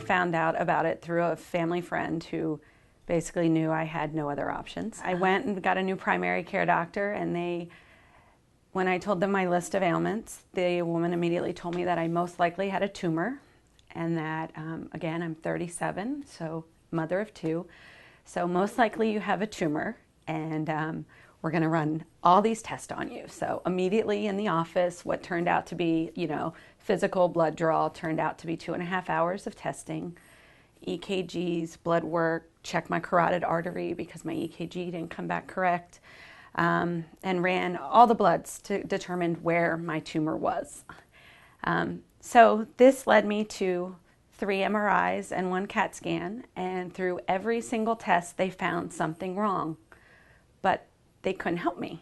found out about it through a family friend who basically knew I had no other options. I went and got a new primary care doctor, and when I told them my list of ailments, the woman immediately told me that I most likely had a tumor, and that, again, I'm 37, so mother of 2. So most likely you have a tumor, and we're going to run all these tests on you. So immediately in the office, what turned out to be, physical blood draw turned out to be 2.5 hours of testing, EKGs, blood work, check my carotid artery because my EKG didn't come back correct, and ran all the bloods to determine where my tumor was. So this led me to 3 MRIs and 1 CAT scan, and through every single test they found something wrong, but they couldn't help me.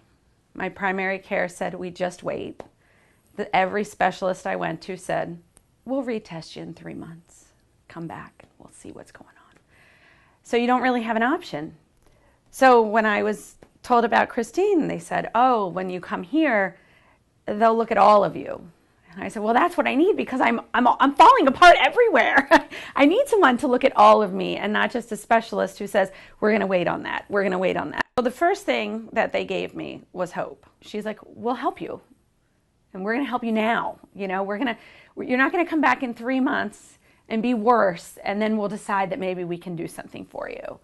My primary care said, we just wait. Every specialist I went to said, we'll retest you in 3 months. Come back, we'll see what's going on. So you don't really have an option. So when I was told about Kristine, they said, oh, when you come here, they'll look at all of you. And I said, well, that's what I need because I'm falling apart everywhere. I need someone to look at all of me and not just a specialist who says, we're going to wait on that. We're going to wait on that. So the first thing that they gave me was hope. She's like, we'll help you. And we're going to help you now. You're not going to come back in 3 months and be worse, and then we'll decide that maybe we can do something for you.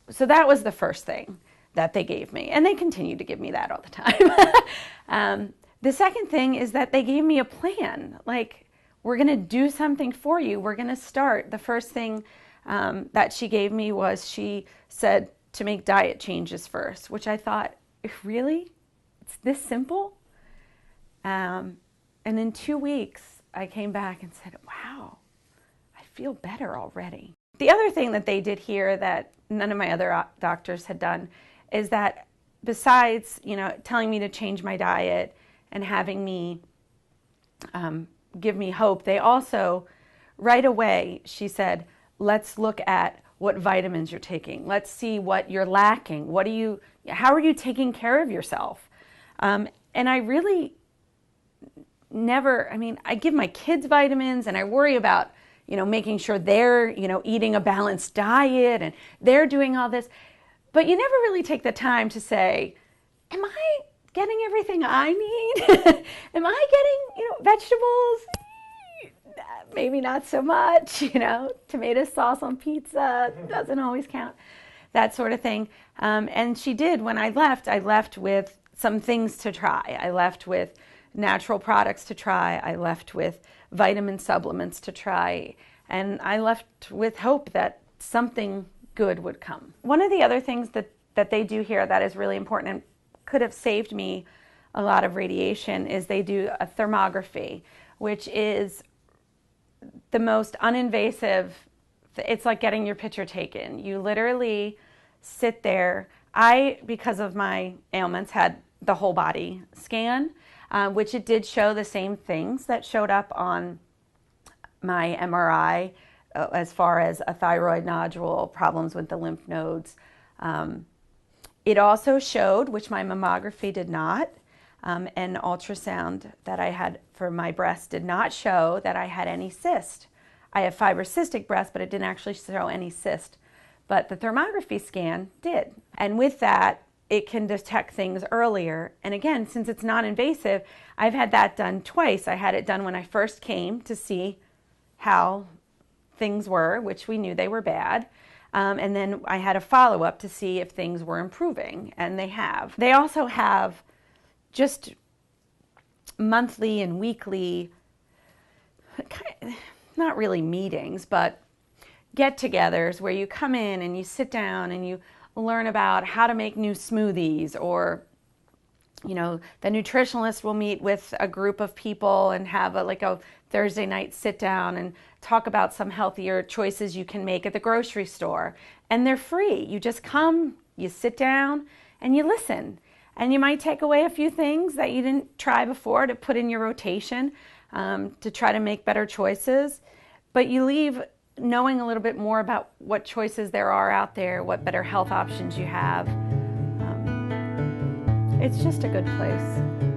So that was the first thing that they gave me. And they continue to give me that all the time. The second thing is that they gave me a plan. Like, we're going to do something for you. We're going to start. The first thing that she gave me was she said to make diet changes first, which I thought, really? It's this simple? And in 2 weeks, I came back and said, wow, I feel better already. The other thing that they did here that none of my other doctors had done is that besides, telling me to change my diet and having me give me hope, they also, right away, she said, let's look at what vitamins you're taking. Let's see what you're lacking. How are you taking care of yourself? And I really I give my kids vitamins, and I worry about, making sure they're, eating a balanced diet and they're doing all this. But you never really take the time to say, am I getting everything I need? Am I getting, vegetables? Maybe not so much, tomato sauce on pizza doesn't always count, that sort of thing. And she did. When I left with some things to try. I left with natural products to try. I left with vitamin supplements to try. And I left with hope that something good would come. One of the other things that they do here that is really important and could have saved me a lot of radiation is they do a thermography, which is the most uninvasive. It's like getting your picture taken. You literally sit there. I, because of my ailments, had the whole body scan, which it did show the same things that showed up on my MRI as far as a thyroid nodule, problems with the lymph nodes. It also showed, which my mammography did not, an ultrasound that I had for my breast did not show that I had any cyst. I have fibrocystic breast, but it didn't actually show any cyst. But the thermography scan did. And with that, it can detect things earlier. And again, since it's non-invasive, I've had that done twice. I had it done when I first came to see how things were, which we knew they were bad. And then I had a follow-up to see if things were improving, and they have. They also have just monthly and weekly, not really meetings, but get-togethers where you come in and you sit down and you learn about how to make new smoothies, or the nutritionalist will meet with a group of people and have a Thursday night sit down and talk about some healthier choices you can make at the grocery store. And they're free. You just come, you sit down, and you listen. And you might take away a few things that you didn't try before to put in your rotation to try to make better choices. But you leave knowing a little bit more about what choices there are out there, what better health options you have. It's just a good place.